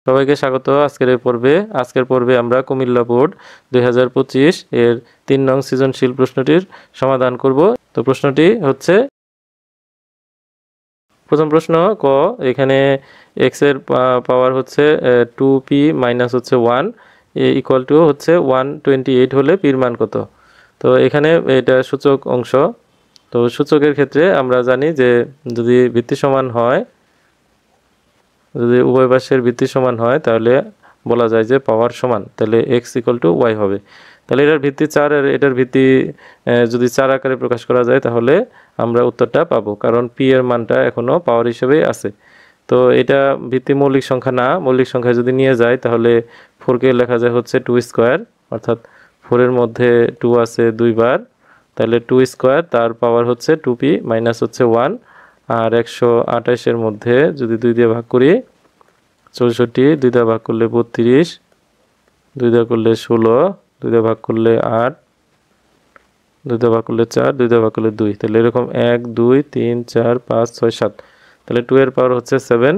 সবাইকে স্বাগত আজকের পর্বে আমরা কুমিল্লা বোর্ড 2025 এর 3 নং সৃজনশীল প্রশ্নটির সমাধান করব। তো প্রশ্নটি হচ্ছে, প্রথম প্রশ্ন ক, এখানে x এর পাওয়ার হচ্ছে 2p মাইনাস হচ্ছে 1 ইকুয়াল টু হচ্ছে 128 হলে p এর মান কত। তো এখানে এটা সূচক অংশ। তো সূচকের ক্ষেত্রে আমরা জানি যে যদি ভিত্তি সমান হয়, যদি উভয় পাশের ভিত্তি সমান হয় তাহলে বলা যায় যে পাওয়ার সমান, তাহলে x ইকুয়াল টু y হবে। তাহলে এটার ভিত্তি 4 আর এটার ভিত্তি যদি 4 আকারে প্রকাশ করা যায় তাহলে আমরা উত্তরটা পাবো, কারণ p এর মানটা এখনো পাওয়ার হিসেবেই আছে। তো এটা ভিত্তি মৌলিক সংখ্যা না, মৌলিক সংখ্যা যদি নিয়ে যায় তাহলে 4 কে লেখা যায় হচ্ছে 2 স্কয়ার, অর্থাৎ 4 এর মধ্যে 2 আছে দুইবার, তাহলে 2 স্কয়ার তার পাওয়ার হচ্ছে 2p মাইনাস হচ্ছে 1। আর 128 এর মধ্যে যদি 2 দিয়ে ভাগ করি 64, 2 দিয়ে ভাগ করলে 32, 2 দিয়ে করলে 16, 2 দিয়ে ভাগ করলে 8, 2 দিয়ে ভাগ করলে 4, 2 দিয়ে ভাগ করলে 2, তাহলে এরকম 1 2 3 4 5 6 7, তাহলে 2 এর পাওয়ার হচ্ছে 7।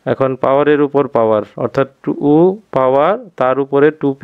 এখন পাওয়ারের উপর পাওয়ার, অর্থাৎ 2 পাওয়ার তার উপরে 2p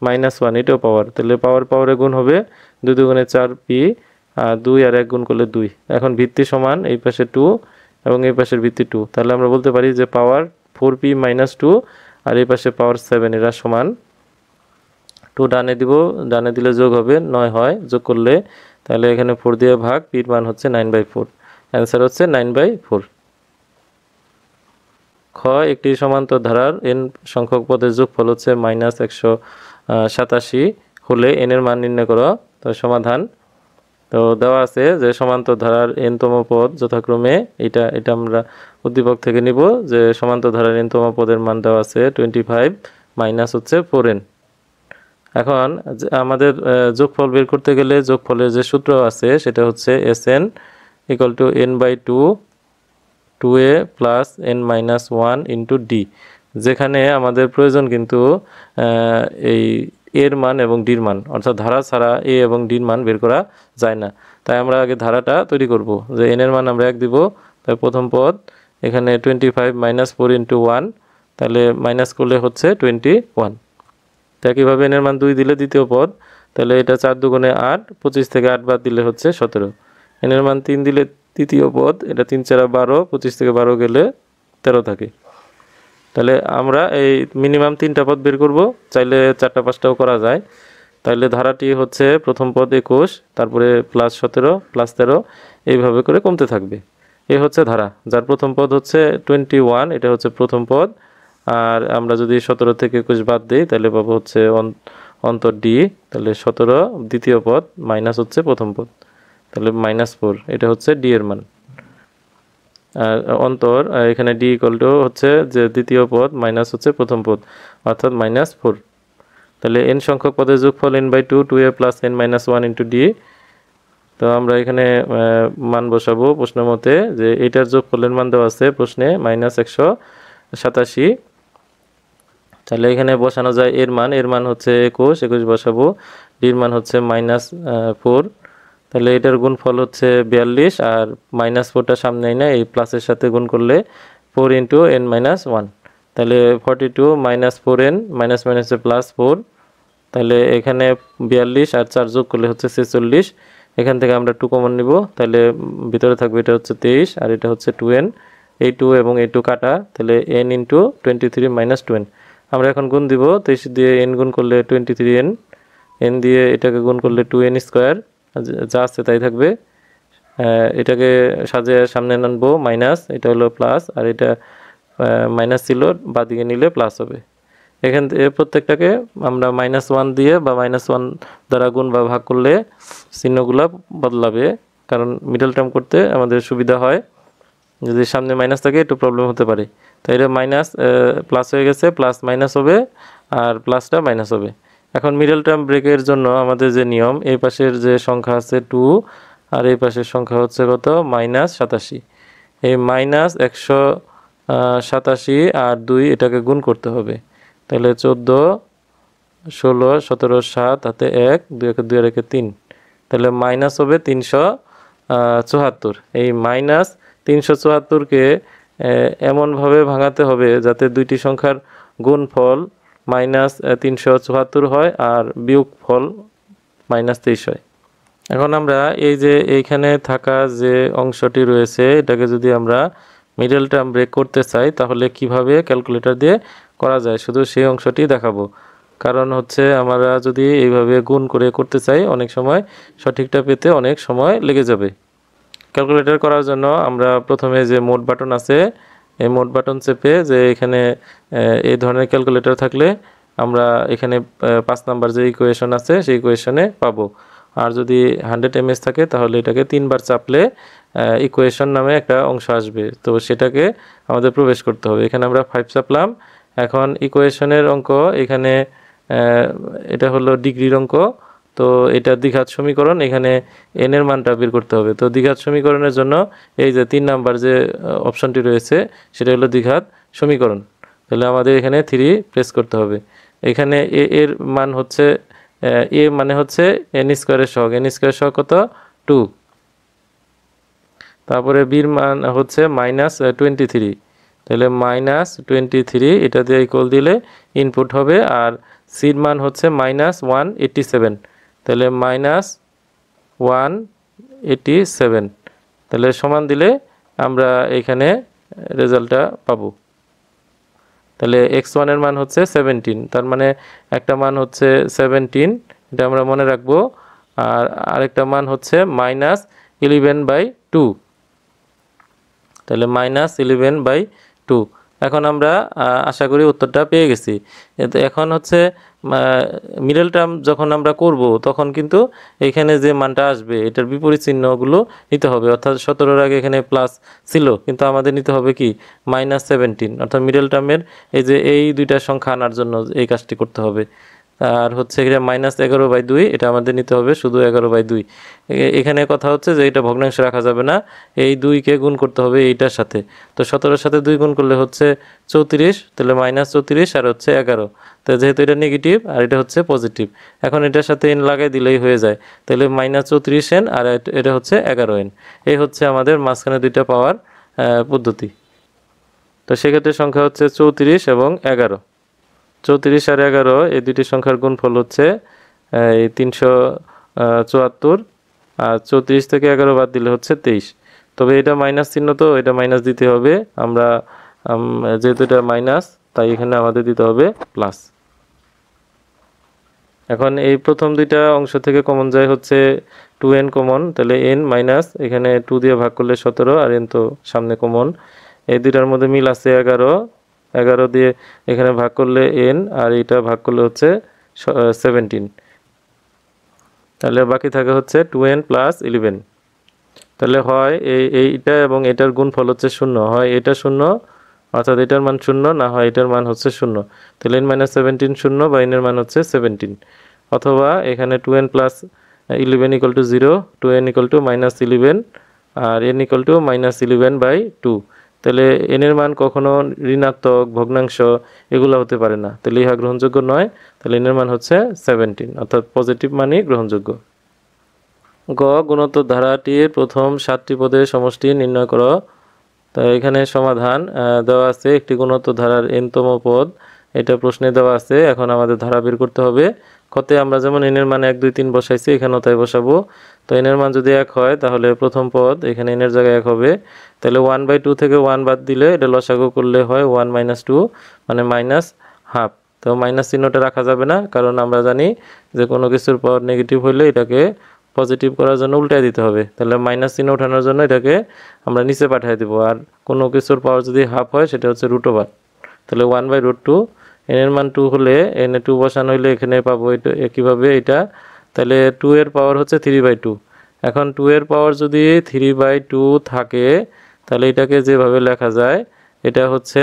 মাইনাস 1, এটাও পাওয়ার, তাহলে পাওয়ারে গুণ হবে 2 দুগুণে 4p, আর 2 আর 1 গুণ করলে 2। এখন ভিত্তি সমান, এই পাশে 2 এবং এই পাশের ভিত্তি 2, তাহলে আমরা বলতে পারি যে পাওয়ার 4p মাইনাস 2 আর এই পাশে পাওয়ার 7 এরা সমান। 2 ডানে দিব, ডানে দিলে যোগ হবে 9 হয়, যোগ করলে তাহলে এখানে 4 দিয়ে ভাগ, p এর মান হচ্ছে 9/4, অ্যান্সার হচ্ছে 9/4। খ, একটি সমান্তর ধারার n সংখ্যক পদের যোগফল হচ্ছে -187 হলে n এর মান নির্ণয় করো। তো সমাধান, তো দেওয়া আছে যে সমান্তর ধারার n তম পদ যথাক্রমে, এটা আমরা উদ্দীপক থেকে নিব, যে সমান্তর ধারার n তম পদের মান দেওয়া আছে 25 মাইনাস হচ্ছে 4n। এখন আমাদের যোগফল বের করতে গেলে যোগফলের যে সূত্র আছে সেটা হচ্ছে Sn equal to n/2 2a plus n minus 1 into D, যেখানে আমাদের প্রয়োজন কিন্তু এই এর মান এবং ডির মান, অর্থাৎ ধারা ছাড়া এ এবং ডির মান বের করা যায় না। তাই আমরা আগে ধারাটা তৈরি করব, যে n এর মান আমরা 1 দিব, তাই প্রথম পদ এখানে 25 মাইনাস 4 ইন্টু 1, তাহলে মাইনাস করলে হচ্ছে 21। তো একইভাবে n এর মান 2 দিলে দ্বিতীয় পদ, তাহলে এটা 4 দুগুণে 8, 25 থেকে 8 বাদ দিলে হচ্ছে 17। n এর মান 3 দিলে তৃতীয় পদ, এটা 3 4 12, 25 থেকে 12 গেলে 13 থাকে। তাহলে আমরা এই মিনিমাম 3টা পদ বের করব, চাইলে 4টা 5টাও করা যায়। তাহলে ধারাটি হচ্ছে প্রথম পদ 21, তারপরে প্লাস 17 প্লাস 13, এইভাবে করে কমতে থাকবে। এই হচ্ছে ধারা, যার প্রথম পদ হচ্ছে 21, এটা হচ্ছে প্রথম পদ। আর আমরা যদি 17 থেকে 21 বাদ দিই তাহলে পাবো হচ্ছে অন্তর ডি, তাহলে 17 দ্বিতীয় পদ মাইনাস হচ্ছে প্রথম পদ, তাহলে -4, এটা হচ্ছে ডি এর মান। আর অন্তর এখানে ডি ইকুয়াল টু হচ্ছে যে দ্বিতীয় পদ মাইনাস হচ্ছে প্রথম পদ, অর্থাৎ -4। তাহলে n সংখ্যক পদের যোগফল n/2 2a plus n minus 1 into D. তো আমরা এখানে মান বসাবো প্রশ্ন মতে, যে এটার যোগফলের মান দেওয়া আছে প্রশ্নে -187। তাহলে এখানে বসানো যায় এর মান হচ্ছে 21 বসাবো, ডির মান হচ্ছে -4, তাহলে এটার গুণফল হচ্ছে 42, আর -4টা সামনে না, এই প্লাসের সাথে গুণ করলে 4 ইন্টু n মাইনাস 1, তাহলে 42 মাইনাস 4n মাইনাস মাইনাসে +4, তাহলে এখানে 42 আর 4 যোগ করলে হচ্ছে 46। এখান থেকে আমরা 2 কমন নিব, তাহলে ভিতরে থাকবে এটা হচ্ছে 23 আর এটা হচ্ছে 2n, এই 2 এবং এই 2 কাটা, তাহলে n ইন্টু 23 মাইনাস 2n। আমরা এখন গুণ দিব, 23 দিয়ে n গুণ করলে 23n, n দিয়ে এটাকে গুণ করলে 2n স্কোয়ার, যা আছে তাই থাকবে। এটাকে সাজিয়ে সামনে আনবো মাইনাস, এটা হলো প্লাস, আর এটা মাইনাস ছিল, বাদিকে নিলে প্লাস হবে। এখান থেকে প্রত্যেকটাকে আমরা -1 দিয়ে বা -1 দ্বারা গুণ বা ভাগ করলে চিহ্নগুলো বদলাবে, কারণ মিডল টার্ম করতে আমাদের সুবিধা হয়। যদি সামনে মাইনাস থাকে একটু প্রবলেম হতে পারে, তাই এটা মাইনাস প্লাস হয়ে গেছে, প্লাস মাইনাস হবে আর প্লাসটা মাইনাস হবে। এখন মিডল টার্ম ব্রেকের জন্য আমাদের যে নিয়ম, এই পাশের যে সংখ্যা আছে 2 আর এই পাশের সংখ্যা হচ্ছে কত -87, এই -187 আর 2 এটাকে গুণ করতে হবে, তাহলে 14 16 17 7 হাতে 1 2 একে 2 আর একে 3, তাহলে মাইনাস হবে 374। এই -374কে এমনভাবে ভাঙাতে হবে যাতে দুইটি সংখ্যার গুণফল -374 হয় আর বিয়োগফল -23 হয়। এখন আমরা এই যে এইখানে থাকা যে অংশটি রয়েছে এটাকে যদি আমরা মিডল টার্ম ব্রেক করতে চাই তাহলে কিভাবে ক্যালকুলেটর দিয়ে করা যায় শুধু সেই অংশটি দেখাবো। কারণ হচ্ছে আমরা যদি এইভাবে গুণ করে করতে চাই অনেক সময় সঠিকটা পেতে অনেক সময় লেগে যাবে। ক্যালকুলেটর করার জন্য আমরা প্রথমে যে মোড বাটন আছে এই মোড বাটন চেপে যে এখানে এই ধরনের ক্যালকুলেটর থাকলে আমরা এখানে 5 নাম্বার যে ইকুয়েশন আছে সেই ইকুয়েশনে পাবো। আর যদি 100 ms থাকে তাহলে এটাকে 3বার চাপলে ইকুয়েশন নামে একটা অংশ আসবে, তো সেটাকে আমাদের প্রবেশ করতে হবে। এখানে আমরা 5 চাপলাম। এখন ইকুয়েশনের অঙ্ক এখানে এটা হলো ডিগ্রির অঙ্ক, তো এটা দ্বিঘাত সমীকরণ, এখানে n এর মানটা বের করতে হবে। তো দ্বিঘাত সমীকরণের জন্য এই যে 3 নাম্বার যে অপশনটি রয়েছে সেটা হলো দ্বিঘাত সমীকরণ। তাহলে আমাদের এখানে 3 প্রেস করতে হবে। এখানে a এর মান হচ্ছে a মানে হচ্ছে n স্কয়ারের সহগ, n স্কয়ার সহগ কত 2। তারপরে b এর মান হচ্ছে -23, তাহলে -23 এটা দিয়ে ইকুয়াল দিলে ইনপুট হবে। আর c এর মান হচ্ছে -187, তাহলে -187, তাহলে সমান দিলে আমরা এখানে রেজাল্টটা পাবো। তাহলে x1 এর মান হচ্ছে 17, তার মানে একটা মান হচ্ছে 17, এটা আমরা মনে রাখবো। আর আরেকটা মান হচ্ছে -11/2, তাহলে -11/2। এখন আমরা আশা করি উত্তরটা পেয়ে গেছি। এখন হচ্ছে মিডল টার্ম যখন আমরা করব তখন কিন্তু এখানে যে মানটা আসবে এটার বিপরীত চিহ্নগুলো নিতে হবে, অর্থাৎ 17-এর আগে এখানে প্লাস ছিল কিন্তু আমাদের নিতে হবে কি -17, অর্থাৎ মিডল টার্মের এই যে এই দুইটা সংখ্যা আনার জন্য এই কাজটি করতে হবে। আর হচ্ছে এটা -11/2, এটা আমাদের নিতে হবে শুধু 11/2। এখানে কথা হচ্ছে যে এটা ভগ্নাংশ রাখা যাবে না, এই 2কে গুণ করতে হবে এইটার সাথে। তো 17-এর সাথে 2 গুণ করলে হচ্ছে 34, তাহলে -34 আর হচ্ছে 11। তো যেহেতু এটা নেগেটিভ আর এটা হচ্ছে পজিটিভ, এখন এটার সাথে n লাগাই দিলেই হয়ে যায়। তাহলে -34n আর এটা হচ্ছে 11n। এই হচ্ছে আমাদের মাঝখানে দুইটা পাওয়ার পদ্ধতি। তো সেক্ষেত্রে সংখ্যা হচ্ছে 34 এবং 11। 34 আর 11 এই দুটি সংখ্যার গুণফল হচ্ছে এই 374, আর 34 থেকে 11 বাদ দিলে হচ্ছে 23। তবে এটা মাইনাস চিহ্ন, তো এটা মাইনাস দিতে হবে আমরা, যেহেতু এটা মাইনাস তাই এখানে আমাদের দিতে হবে প্লাস। এখন এই প্রথম দুইটা অংশ থেকে কমন যায় হচ্ছে 2n কমন, তাহলে n মাইনাস এখানে 2 দিয়ে ভাগ করলে 17 আর n তো সামনে কমন। এই দুইটার মধ্যে মিল আছে 11 দিয়ে এখানে ভাগ করলে n আর এটা ভাগ করলে হচ্ছে 17, তাহলে বাকি থাকে হচ্ছে 2n + 11। তাহলে হয় এইটা এবং এটার গুণফল হচ্ছে 0, হয় এটা 0 অর্থাৎ এটার মান 0, না হয় এটার মান হচ্ছে 0। তাহলে n - 17 0 বা n এর মান হচ্ছে 17, অথবা এখানে 2n + 11 = 0, 2n = -11 আর n = -11/2। তাহলে n এর মান কখনো ঋণাত্মক, ভগ্নাংশ এগুলো হতে পারে না, তাহলে ইহা গ্রহণযোগ্য নয়। তাহলে n এর মান হচ্ছে 17, অর্থাৎ পজিটিভ মানই গ্রহণযোগ্য। গ গুণোত্তর ধারাটির প্রথম 7টি পদের সমষ্টি নির্ণয় করো। তো এখানে সমাধান দেওয়া আছে, একটি গুণোত্তর ধারার n-তম পদ, এটা প্রশ্নে দেওয়া আছে। এখন আমাদের ধারা বের করতে হবে। কতে আমরা যেমন n এর মান 1 2 3 বসাইছি, এখানেও তাই বসাবো। তো n এর মান যদি 1 হয় তাহলে প্রথম পদ এখানে n এর জায়গায় 1 হবে। তাহলে 1/2 থেকে 1 বাদ দিলে এটা লসাগু করলে হয় 1 - 2 মানে -1/2। তো মাইনাস চিহ্নটা রাখা যাবে না, কারণ আমরা জানি যে কোনো কিছুর পাওয়ার নেগেটিভ হলে এটাকে পজিটিভ করার জন্য উল্টায় দিতে হবে। তাহলে মাইনাস চিহ্ন ওঠানোর জন্য এটাকে আমরা নিচে পাঠিয়ে দেবো। আর কোনো কিছুর পাওয়ার যদি হাফ হয় সেটা হচ্ছে √, তাহলে 1/√2। n এর মান 2 হলে n এ 2 বসানো হলে এখানে পাবো এটা একইভাবে এটা, তাহলে 2 এর পাওয়ার হচ্ছে 3/2। এখন 2 এর পাওয়ার যদি 3/2 থাকে তাহলে এটাকে যেভাবে লেখা যায় এটা হচ্ছে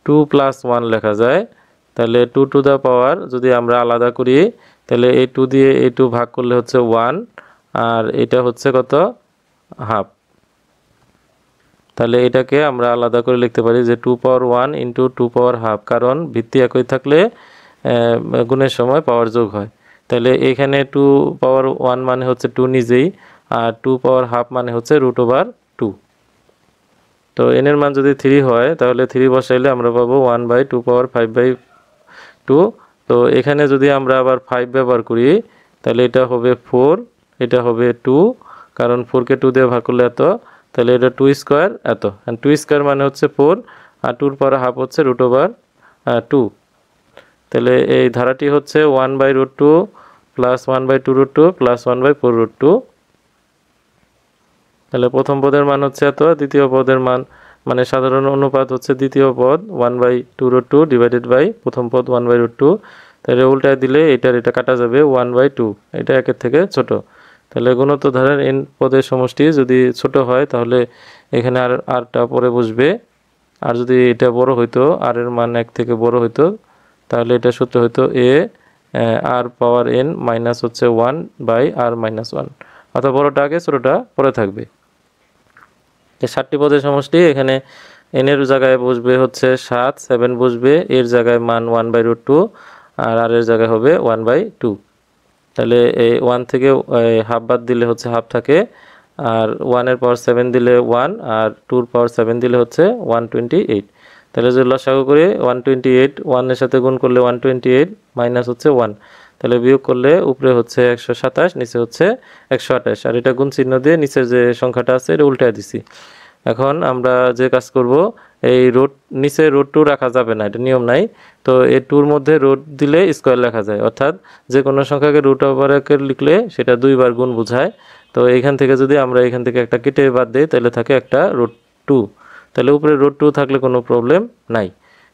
2 + 1 লেখা যায়। তাহলে 2 টু দ্য পাওয়ার যদি আমরা আলাদা করি তাহলে এই 2 দিয়ে এই 2 ভাগ করলে হচ্ছে 1 আর এটা হচ্ছে কত হাফ। তাহলে এটাকে আমরা আলাদা করে লিখতে পারি যে 2 পাওয়ার 1 × 2 পাওয়ার হাফ, কারণ ভিত্তি একই থাকলে গুণের সময় পাওয়ার যোগ হয়। তাহলে এখানে 2 পাওয়ার 1 মানে হচ্ছে 2 নিজেই, আর 2 পাওয়ার হাফ মানে হচ্ছে √2। তো n এর মান যদি 3 হয় তাহলে 3 বসাইলে আমরা পাবো 1/2 পাওয়ার 5/2। তো এখানে যদি আমরা আবার 5 ব্যবহার করি তাহলে এটা হবে 4, এটা হবে 2, কারণ 4 কে 2 দিয়ে ভাগ করলে এত, তাহলে এটা 2 স্কয়ার এত, এন্ড 2 স্কয়ার মানে হচ্ছে 4, আর 2 এর পাওয়ার হাফ হচ্ছে √2। তাহলে এই ধারাটি হচ্ছে 1/√2 প্লাস 1/2√2 প্লাস 1/4√2। তাহলে প্রথম পদের মান হচ্ছে এত, দ্বিতীয় পদের মান মানে সাধারণ অনুপাত হচ্ছে দ্বিতীয় পদ 1/2√2 ডিভাইডেড বাই প্রথম পদ 1/√2। তাহলে উল্টায় দিলে এটা কাটা যাবে 1/2, এটা একের থেকে ছোট। তাহলে গুণোত্তর ধারার n পদের সমষ্টি যদি ছোট হয় তাহলে এখানে আরটা পরে বসবে, আর যদি এটা বড় হইতো, আর এর মান 1 থেকে বড় হইতো, তাহলে এটা সূত্র হইতো r পাওয়ার n মাইনাস হচ্ছে 1/r-1, অর্থাৎ বড়টা আগে ছোটটা পরে থাকবে। 7টি পদের সমষ্টি, এখানে n এর জায়গায় বসবে হচ্ছে 7, 7 বসবে, এর জায়গায় মান 1/√2 আর r এর জায়গায় হবে 1/2। তাহলে এই 1 থেকে হাফ বাদ দিলে হচ্ছে হাফ থাকে, আর 1 এর পাওয়ার 7 দিলে 1, আর 2 এর পাওয়ার 7 দিলে হচ্ছে 128। তাহলে যদি লসাগু করে 128 1 এর সাথে গুণ করলে 128 মাইনাস হচ্ছে 1, তাহলে বিয়োগ করলে উপরে হচ্ছে 127, নিচে হচ্ছে 128, আর এটা গুণ চিহ্ন দিয়ে নিচের যে সংখ্যাটা আছে এটা উল্টায় দিছি। এখন আমরা যে কাজ করব, এই নিচে √2 রাখা যাবে না, এটা নিয়ম নাই। তো এই 2 এর মধ্যে দিলে স্কয়ার লেখা যায়, অর্থাৎ যে কোনো সংখ্যাকে √1 লিখলে সেটা 2 বার গুণ বোঝায়। তো এইখান থেকে যদি আমরা এখান থেকে একটা কেটে বাদ দেই তাহলে থাকে একটা √2, তাহলে উপরে √2 থাকলে কোনো প্রবলেম নাই।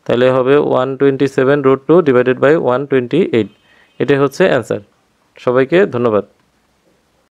তাহলে হবে 127 √2 ডিভাইডেড বাই 128, এটাই হচ্ছে অ্যান্সার। সবাইকে ধন্যবাদ।